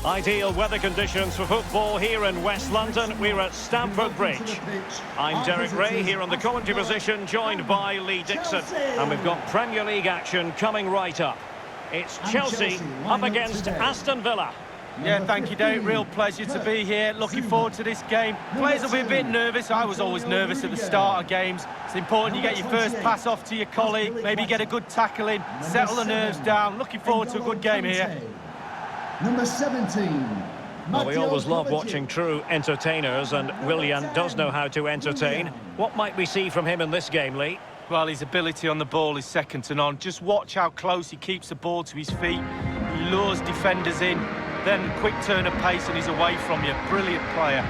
Ideal weather conditions for football here in West London. We're at Stamford Bridge. I'm Derek Ray here on the commentary position, joined by Lee Dixon. And we've got Premier League action coming right up. It's Chelsea up against Aston Villa. Yeah, thank you, Derek. Real pleasure to be here. Looking forward to this game. Players will be a bit nervous. I was always nervous at the start of games. It's important you get your first pass off to your colleague, maybe get a good tackle in, settle the nerves down. Looking forward to a good game here. Number 17. Well, we always love watching true entertainers, and Willian does know how to entertain. What might we see from him in this game, Lee? Well, his ability on the ball is second to none. Just watch how close he keeps the ball to his feet. He lures defenders in. Then quick turn of pace and he's away from you. Brilliant player.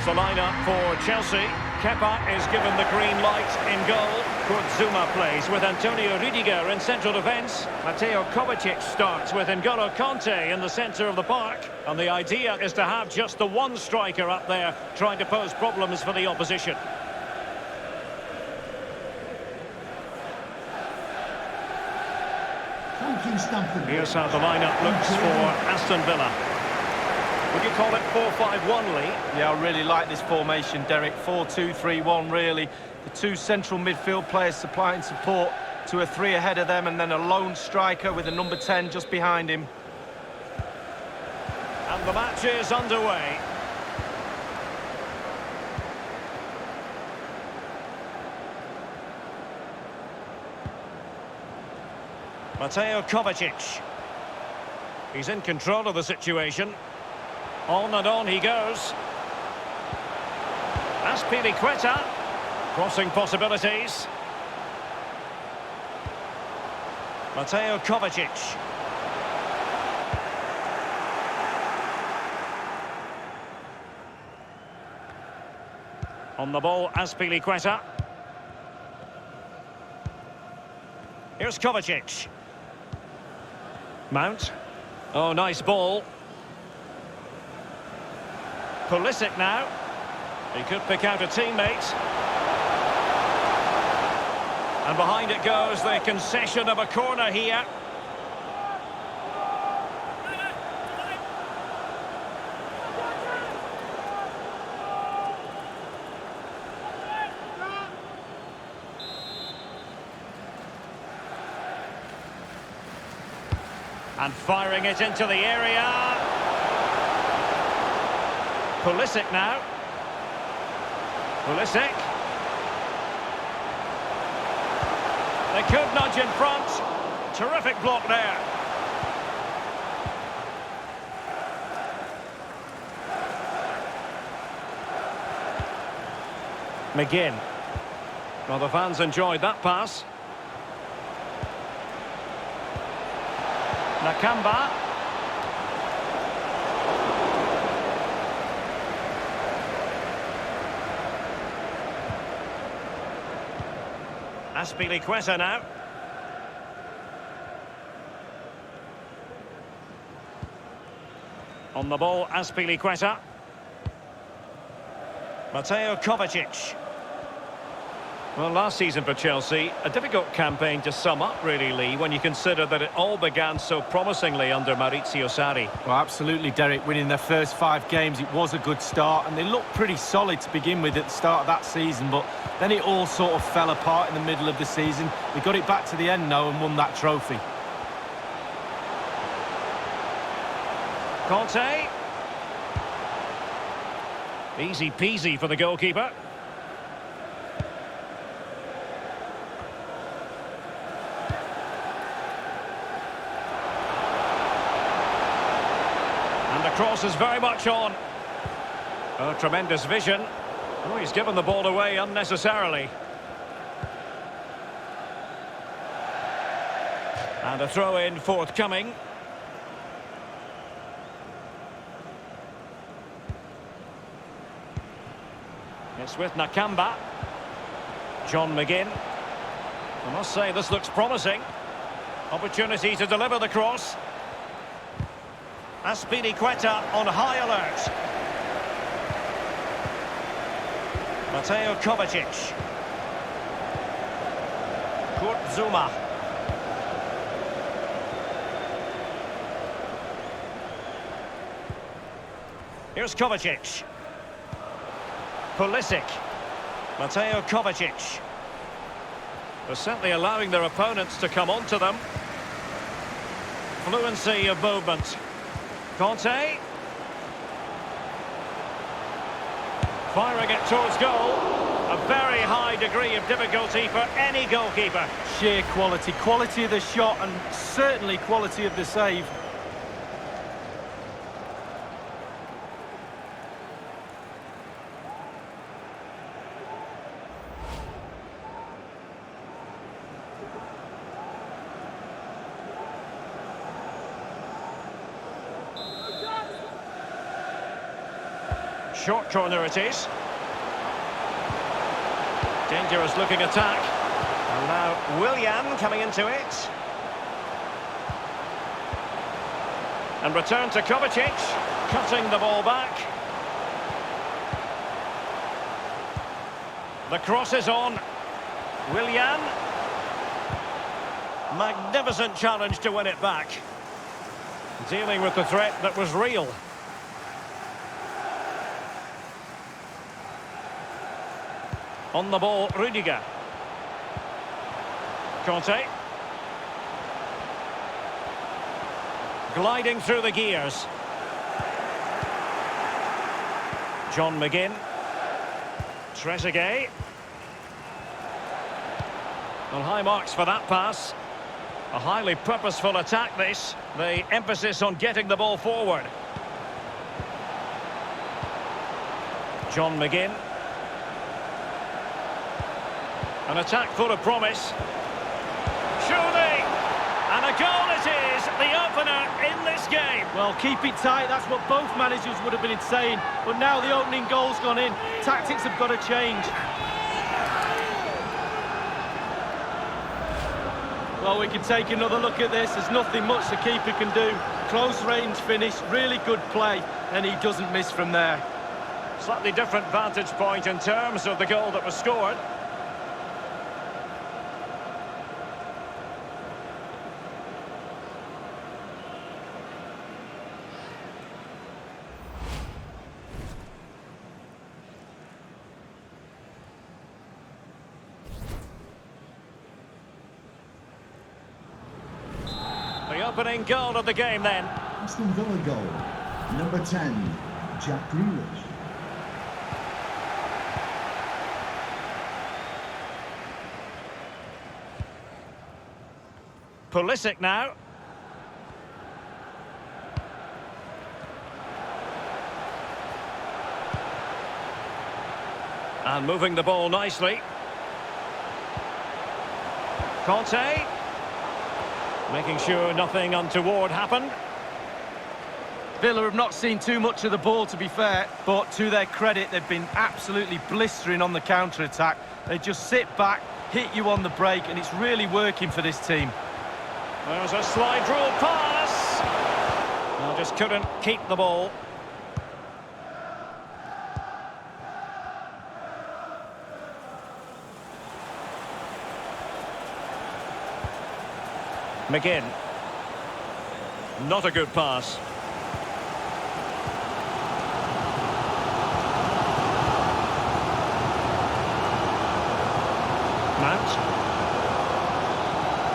The lineup for Chelsea. Kepa is given the green light in goal. Kurt Zouma plays with Antonio Rudiger in central defence. Mateo Kovacic starts with N'Golo Kanté in the centre of the park. And the idea is to have just the one striker up there trying to pose problems for the opposition. Thank you, Stamford. Here's how the lineup looks for Aston Villa. Would you call it 4-5-1, Lee? Yeah, I really like this formation, Derek. 4-2-3-1, really. The two central midfield players supplying support to a three ahead of them, and then a lone striker with a number 10 just behind him. And the match is underway. Mateo Kovacic. He's in control of the situation. On and on he goes. Azpilicueta. Crossing possibilities. Mateo Kovacic. On the ball, Azpilicueta. Here's Kovacic. Mount. Oh, nice ball. Pulisic now. He could pick out a teammate. And behind it goes the concession of a corner here. And firing it into the area. Pulisic now. Pulisic. They could nudge in front. Terrific block there. McGinn. Well, the fans enjoyed that pass. Nakamba. Azpilicueta now. On the ball, Azpilicueta. Mateo Kovacic. Well, last season for Chelsea, a difficult campaign to sum up, really, Lee, when you consider that it all began so promisingly under Maurizio Sarri. Well, absolutely, Derek. Winning their first 5 games, it was a good start, and they looked pretty solid to begin with at the start of that season, but then it all sort of fell apart in the middle of the season. They got it back to the end now and won that trophy. Kanté. Easy peasy for the goalkeeper. And the cross is very much on. Oh, tremendous vision. Oh, he's given the ball away unnecessarily. And a throw-in forthcoming. It's with Nakamba. John McGinn. I must say, this looks promising. Opportunity to deliver the cross. Aspilicueta on high alert. Mateo Kovacic. Kurt Zuma. Here's Kovacic. Pulisic. Mateo Kovacic. They're certainly allowing their opponents to come onto them. Fluency of movement. Conte. Firing it towards goal. A very high degree of difficulty for any goalkeeper. Sheer quality. Quality of the shot and certainly quality of the save. Short corner it is. Dangerous looking attack. And now Willian coming into it. And return to Kovacic. Cutting the ball back. The cross is on. Willian. Magnificent challenge to win it back. Dealing with the threat that was real. On the ball, Rudiger. Conte. Gliding through the gears. John McGinn. Trezeguet. Well, high marks for that pass. A highly purposeful attack this. The emphasis on getting the ball forward. John McGinn. An attack full of promise. Surely! And a goal it is, the opener in this game. Well, keep it tight, that's what both managers would have been saying. But now the opening goal's gone in. Tactics have got to change. Well, we can take another look at this. There's nothing much the keeper can do. Close range finish, really good play, and he doesn't miss from there. Slightly different vantage point in terms of the goal that was scored. The opening goal of the game then. Aston Villa goal. Number 10, Jack Grealish. Pulisic now. And moving the ball nicely. Conte. Making sure nothing untoward happened. Villa have not seen too much of the ball, to be fair, but to their credit, they've been absolutely blistering on the counter-attack. They just sit back, hit you on the break, and it's really working for this team. There's a slide rule pass. Well, just couldn't keep the ball. McGinn. Not a good pass. Mount.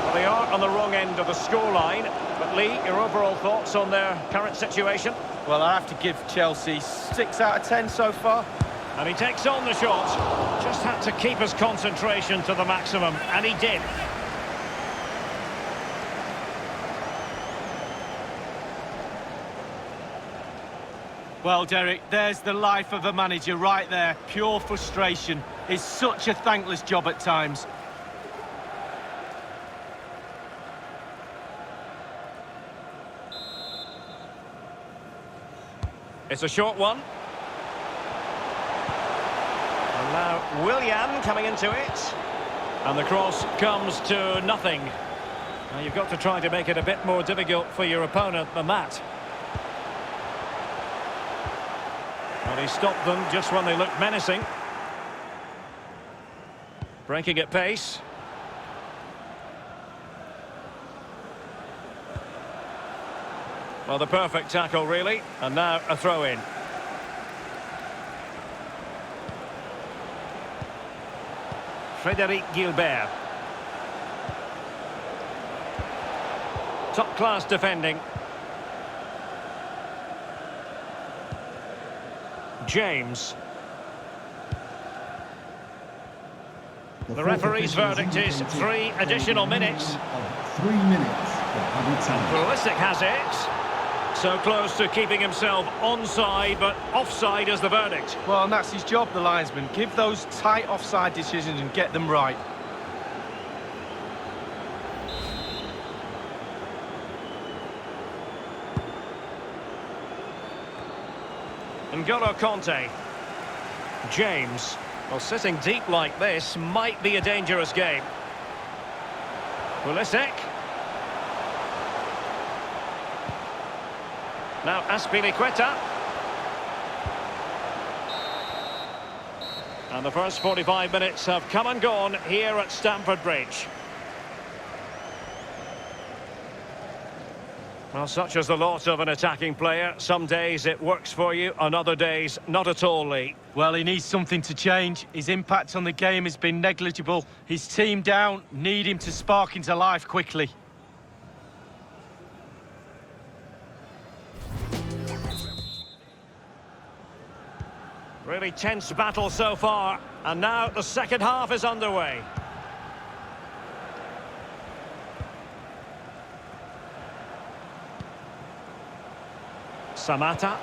Well, they are on the wrong end of the scoreline. But Lee, your overall thoughts on their current situation? Well, I have to give Chelsea 6 out of 10 so far. And he takes on the shot. Just had to keep his concentration to the maximum, and he did. Well, Derek, there's the life of a manager right there. Pure frustration. It's such a thankless job at times. It's a short one. Now Willian coming into it. And the cross comes to nothing. Now you've got to try to make it a bit more difficult for your opponent than that. Well, he stopped them just when they looked menacing. Breaking at pace. Well, the perfect tackle, really. And now a throw-in. Frédéric Gilbert. Top-class defending. James. The referee's verdict is 3 additional minutes. 3 minutes for added time. Pulisic has it. So close to keeping himself onside, but offside is the verdict. Well, and that's his job, the linesman. Give those tight offside decisions and get them right. N'Golo Kanté. James. Well, sitting deep like this might be a dangerous game. Pulisic. Now Azpilicueta. And the first 45 minutes have come and gone here at Stamford Bridge. Well, such is the lot of an attacking player. Some days it works for you, on other days not at all, Lee. Well, he needs something to change. His impact on the game has been negligible. His team down, need him to spark into life quickly. Really tense battle so far, and now the second half is underway. Samatta.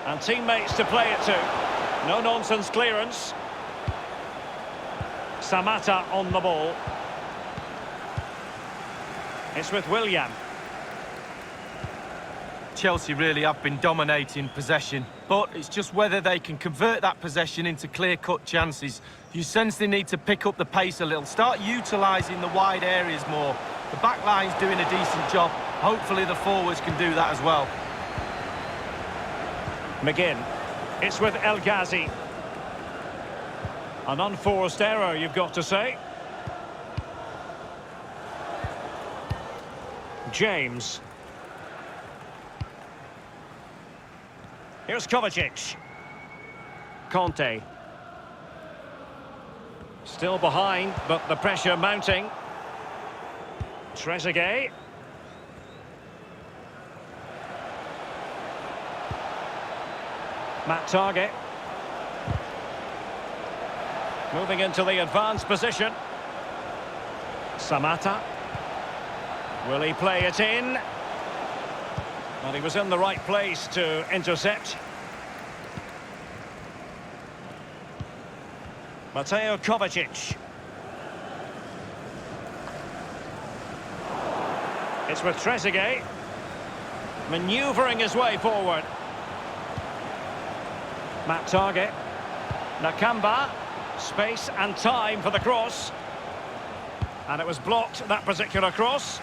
And teammates to play it to. No-nonsense clearance. Samatta on the ball. It's with Willian. Chelsea really have been dominating possession, but it's just whether they can convert that possession into clear-cut chances. You sense they need to pick up the pace a little, start utilising the wide areas more. The back line's doing a decent job. Hopefully the forwards can do that as well. McGinn. It's with El Ghazi. An unforced error, you've got to say. James. Here's Kovacic. Kanté. Still behind, but the pressure mounting. Trezeguet. Matt Target. Moving into the advanced position. Samatta. Will he play it in? Well, he was in the right place to intercept. Mateo Kovacic. It's with Trezeguet. Manoeuvring his way forward. Matt Target. Nakamba. Space and time for the cross. And it was blocked, that particular cross.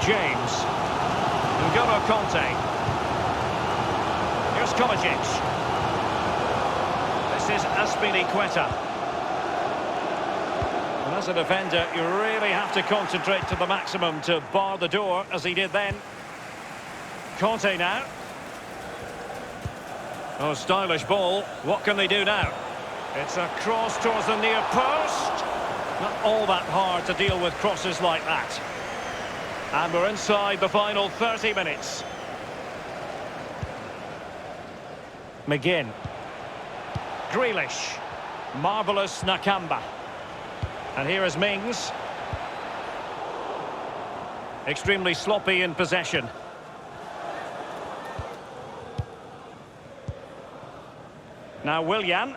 James. N'Golo Kanté. Here's Kovacic. This is Azpilicueta. And as a defender, you really have to concentrate to the maximum to bar the door, as he did then. Kanté now. Oh, stylish ball. What can they do now? It's a cross towards the near post. Not all that hard to deal with crosses like that. And we're inside the final 30 minutes. McGinn. Grealish. Marvellous Nakamba. And here is Mings. Extremely sloppy in possession. Now Willian.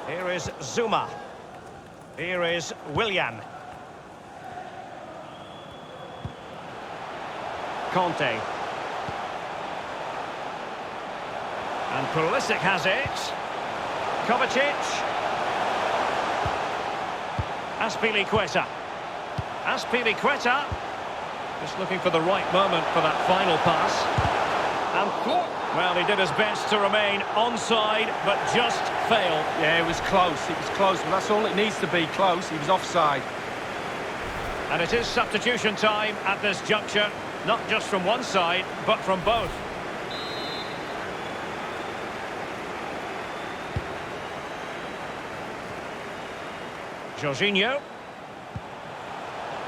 Here is Zuma. Here is Willian. Conte. And Pulisic has it. Kovacic. Azpilicueta. Azpilicueta. Just looking for the right moment for that final pass. And, well, he did his best to remain onside, but just failed. Yeah, it was close, but that's all it needs to be, close. He was offside. And it is substitution time at this juncture, not just from one side, but from both. Jorginho.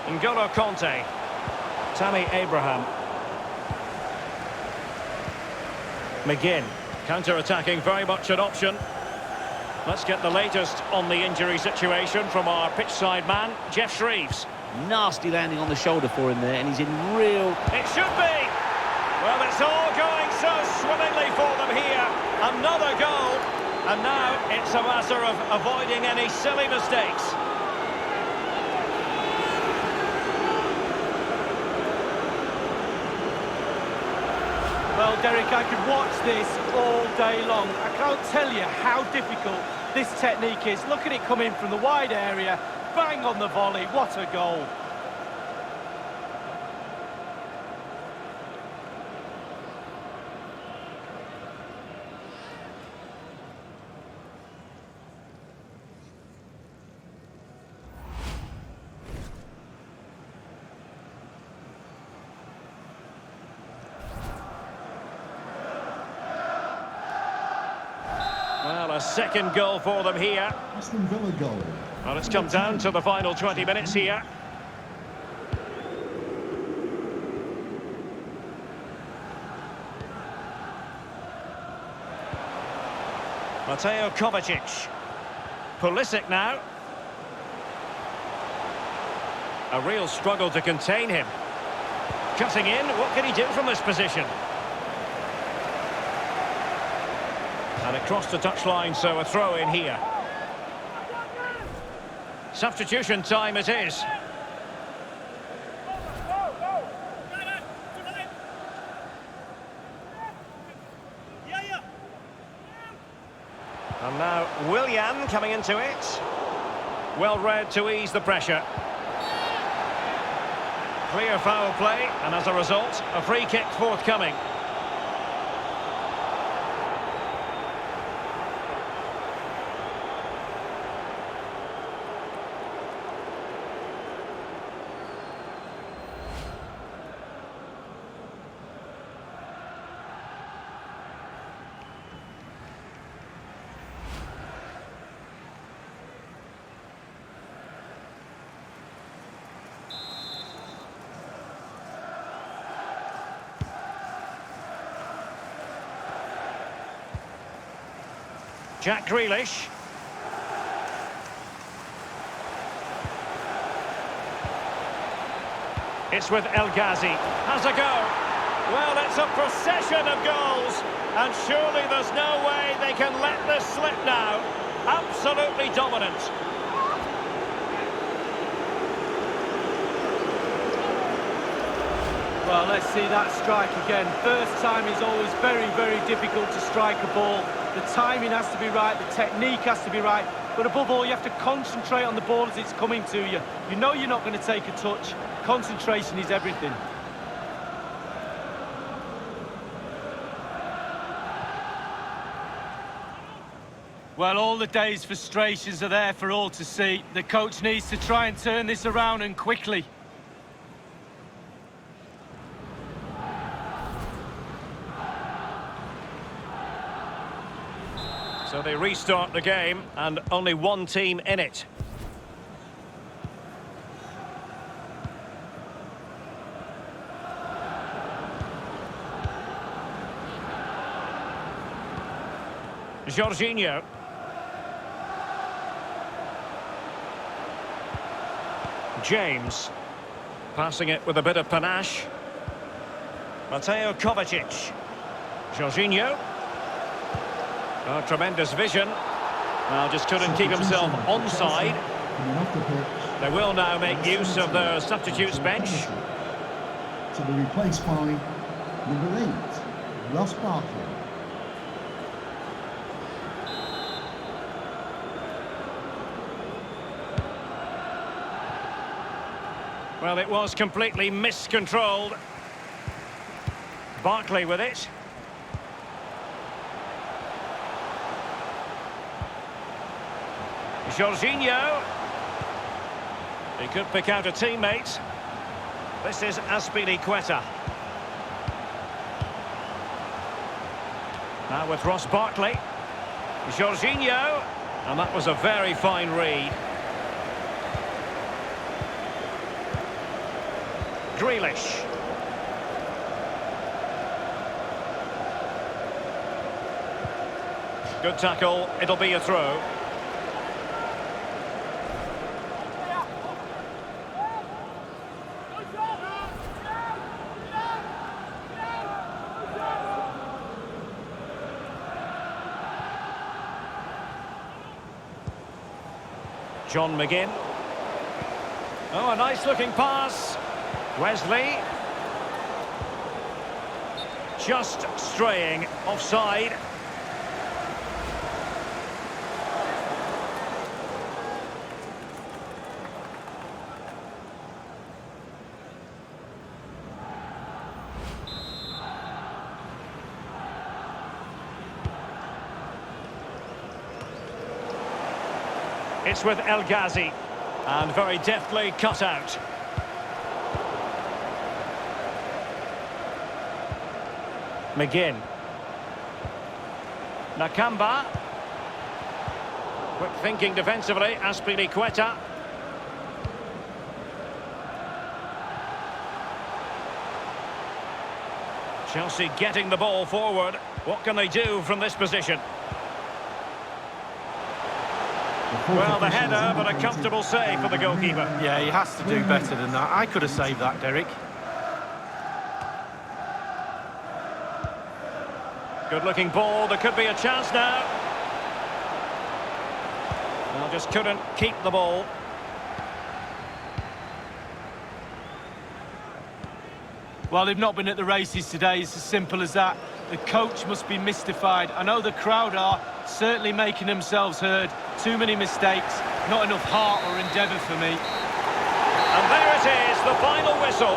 N'Golo Conte. Tammy Abraham. McGinn. Counter-attacking, very much an option. Let's get the latest on the injury situation from our pitch-side man, Jeff Shreeves. Nasty landing on the shoulder for him there, and he's in real... It should be! Well, it's all going so swimmingly for them here. Another goal, and now it's a matter of avoiding any silly mistakes. Well, Derek, I could watch this all day long. I can't tell you how difficult this technique is. Look at it come in from the wide area, bang on the volley, what a goal. Well, a second goal for them here. Aston Villa goal. Well, it's come down to the final 20 minutes here. Mateo Kovacic. Pulisic now. A real struggle to contain him. Cutting in, what can he do from this position? And it crossed the touchline, so a throw in here. Substitution time it is. And now Willian coming into it. Well read to ease the pressure. Clear foul play, and as a result, a free kick forthcoming. Jack Grealish. It's with El Ghazi. Has a go. Well, it's a procession of goals. And surely there's no way they can let this slip now. Absolutely dominant. Well, let's see that strike again. First time is always very, very difficult to strike a ball. The timing has to be right, the technique has to be right, but above all, you have to concentrate on the ball as it's coming to you. You know you're not going to take a touch. Concentration is everything. Well, all the day's frustrations are there for all to see. The coach needs to try and turn this around, and quickly. So they restart the game, and only one team in it. Jorginho. James. Passing it with a bit of panache. Mateo Kovacic. Jorginho. Oh, tremendous vision. Well, just couldn't keep himself onside. They will now make use of their substitutes bench. to be replaced by number 8, Ross Barkley. Well, it was completely miscontrolled. Barkley with it. Jorginho. He could pick out a teammate. This is Azpilicueta. Now with Ross Barkley. Jorginho. And that was a very fine read. Grealish. Good tackle, it'll be a throw. John McGinn. Oh, a nice looking pass. Wesley. Just straying offside. It's with El Ghazi, and very deftly cut out. McGinn. Nakamba. Quick thinking defensively, Azpilicueta. Chelsea getting the ball forward. What can they do from this position? Well, the header, but a comfortable save for the goalkeeper. Yeah, he has to do better than that. I could have saved that, Derek. Good-looking ball. There could be a chance now. Well, just couldn't keep the ball. Well, they've not been at the races today. It's as simple as that. The coach must be mystified. I know the crowd are certainly making themselves heard. Too many mistakes, not enough heart or endeavour for me. And there it is, the final whistle.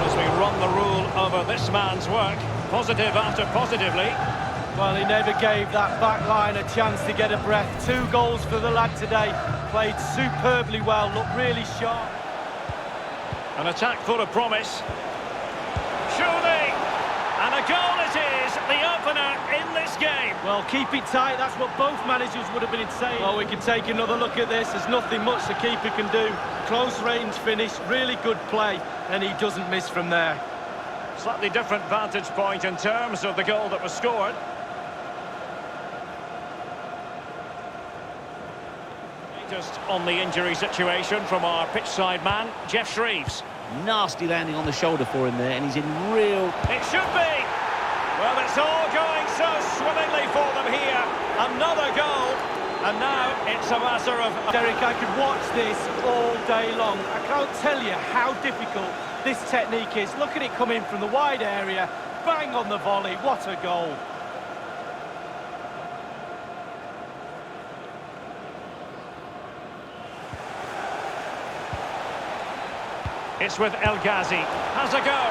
As we run the rule over this man's work, positive after positively. Well, he never gave that back line a chance to get a breath. 2 goals for the lad today. Played superbly well, looked really sharp. An attack full of promise. Surely! And a goal it is, the opener in this game. Well, keep it tight, that's what both managers would have been saying. Well, we can take another look at this. There's nothing much the keeper can do. Close range finish, really good play, and he doesn't miss from there. Slightly different vantage point in terms of the goal that was scored. Just on the injury situation from our pitchside man, Jeff Shreeves. Nasty landing on the shoulder for him there, and he's in real... It should be! Well, it's all going so swimmingly for them here. Another goal, and now it's a matter of... Derek, I could watch this all day long. I can't tell you how difficult this technique is. Look at it coming from the wide area, bang on the volley, what a goal. It's with El Ghazi. Has a go.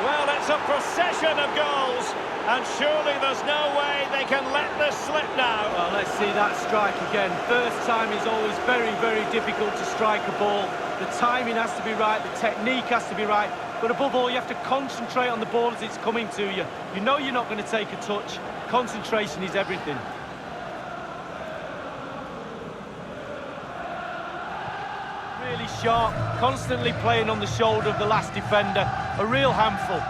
Well, it's a procession of goals, and surely there's no way they can let this slip now. Well, let's see that strike again. First time is always very, very difficult to strike a ball. The timing has to be right, the technique has to be right, but above all, you have to concentrate on the ball as it's coming to you. You know you're not going to take a touch. Concentration is everything. Really sharp, constantly playing on the shoulder of the last defender. A real handful.